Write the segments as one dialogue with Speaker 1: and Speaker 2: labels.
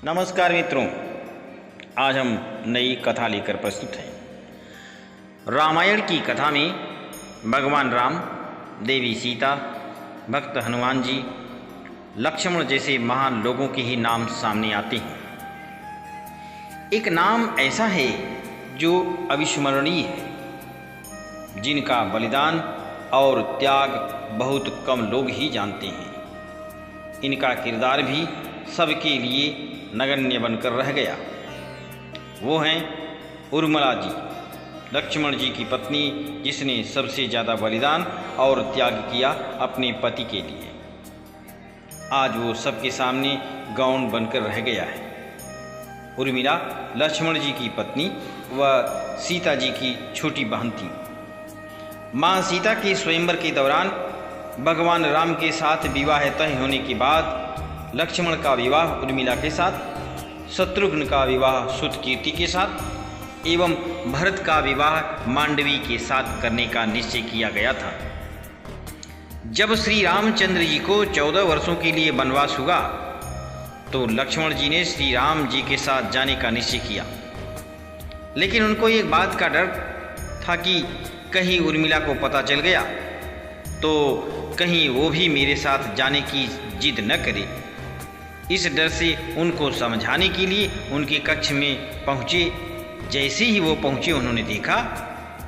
Speaker 1: नमस्कार मित्रों, आज हम नई कथा लेकर प्रस्तुत हैं। रामायण की कथा में भगवान राम, देवी सीता, भक्त हनुमान जी, लक्ष्मण जैसे महान लोगों के ही नाम सामने आते हैं। एक नाम ऐसा है जो अविस्मरणीय है, जिनका बलिदान और त्याग बहुत कम लोग ही जानते हैं। इनका किरदार भी सबके लिए नगण्य बनकर रह गया। वो हैं उर्मिला जी, लक्ष्मण जी की पत्नी, जिसने सबसे ज़्यादा बलिदान और त्याग किया अपने पति के लिए। आज वो सबके सामने गौण बनकर रह गया है। उर्मिला लक्ष्मण जी की पत्नी व सीता जी की छोटी बहन थी। माँ सीता के स्वयंवर के दौरान भगवान राम के साथ विवाह तय होने के बाद लक्ष्मण का विवाह उर्मिला के साथ, शत्रुघ्न का विवाह सुतकीर्ति के साथ एवं भरत का विवाह मांडवी के साथ करने का निश्चय किया गया था। जब श्री रामचंद्र जी को 14 वर्षों के लिए वनवास हुआ तो लक्ष्मण जी ने श्री राम जी के साथ जाने का निश्चय किया, लेकिन उनको एक बात का डर था कि कहीं उर्मिला को पता चल गया तो कहीं वो भी मेरे साथ जाने की जिद न करे। इस डर से उनको समझाने के लिए उनके कक्ष में पहुँचे। जैसे ही वो पहुँचे उन्होंने देखा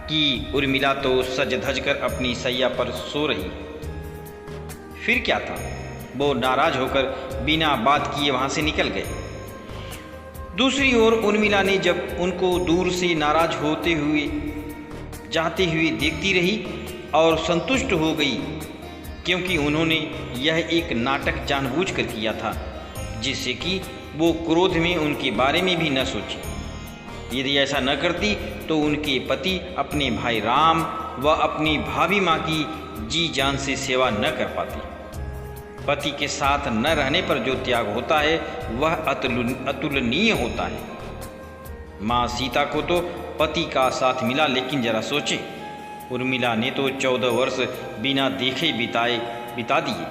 Speaker 1: कि उर्मिला तो सज धज कर अपनी सैया पर सो रही। फिर क्या था, वो नाराज होकर बिना बात किए वहाँ से निकल गए। दूसरी ओर उर्मिला ने जब उनको दूर से नाराज होते हुए जाते हुए देखती रही और संतुष्ट हो गई, क्योंकि उन्होंने यह एक नाटक जानबूझकर किया था, जिससे कि वो क्रोध में उनके बारे में भी न सोचे। यदि ऐसा न करती तो उनके पति अपने भाई राम व अपनी भाभी माँ की जी जान से सेवा न कर पाती। पति के साथ न रहने पर जो त्याग होता है वह अतुलनीय होता है। माँ सीता को तो पति का साथ मिला, लेकिन जरा सोचें, उर्मिला ने तो 14 वर्ष बिना देखे बिता दिए।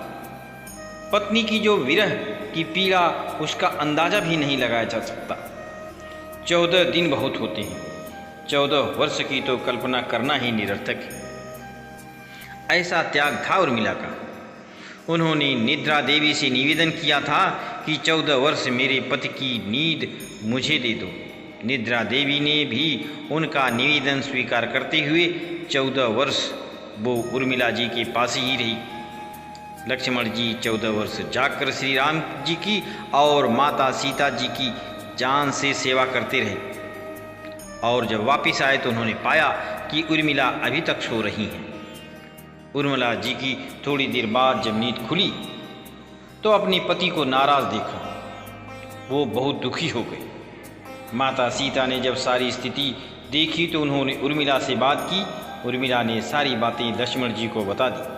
Speaker 1: पत्नी की जो विरह की पीड़ा, उसका अंदाजा भी नहीं लगाया जा सकता। 14 दिन बहुत होते हैं, 14 वर्ष की तो कल्पना करना ही निरर्थक है। ऐसा त्याग था उर्मिला का। उन्होंने निद्रा देवी से निवेदन किया था कि 14 वर्ष मेरे पति की नींद मुझे दे दो। निद्रा देवी ने भी उनका निवेदन स्वीकार करते हुए 14 वर्ष वो उर्मिला जी के पास ही रही। लक्ष्मण जी 14 वर्ष जाकर श्री राम जी की और माता सीता जी की जान से सेवा करते रहे, और जब वापस आए तो उन्होंने पाया कि उर्मिला अभी तक सो रही हैं। उर्मिला जी की थोड़ी देर बाद जब नींद खुली तो अपने पति को नाराज देखा। वो बहुत दुखी हो गए। माता सीता ने जब सारी स्थिति देखी तो उन्होंने उर्मिला से बात की। उर्मिला ने सारी बातें लक्ष्मण जी को बता दी।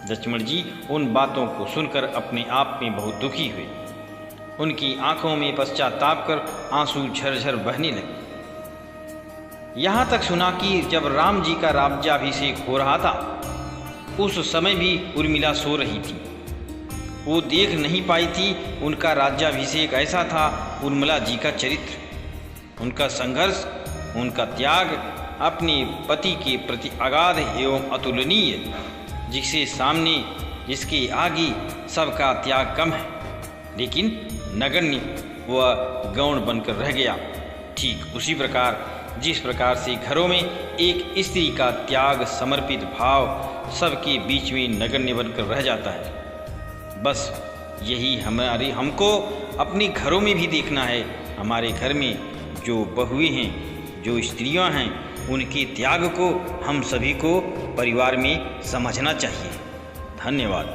Speaker 1: लक्ष्मण जी उन बातों को सुनकर अपने आप में बहुत दुखी हुए। उनकी आंखों में पश्चाताप कर आंसू झरझर बहने लगे। यहाँ तक सुना कि जब राम जी का राज्याभिषेक हो रहा था उस समय भी उर्मिला सो रही थी। वो देख नहीं पाई थी उनका राज्याभिषेक। ऐसा था उर्मिला जी का चरित्र, उनका संघर्ष, उनका त्याग, अपने पति के प्रति अगाध एवं अतुलनीय, जिसके आगे सबका त्याग कम है, लेकिन नगण्य व गौण बनकर रह गया। ठीक उसी प्रकार जिस प्रकार से घरों में एक स्त्री का त्याग, समर्पित भाव सबके बीच में नगण्य बनकर रह जाता है। बस यही हमको अपने घरों में भी देखना है। हमारे घर में जो बहुएं हैं, जो स्त्रियां हैं, उनके त्याग को हम सभी को परिवार में समझना चाहिए। धन्यवाद।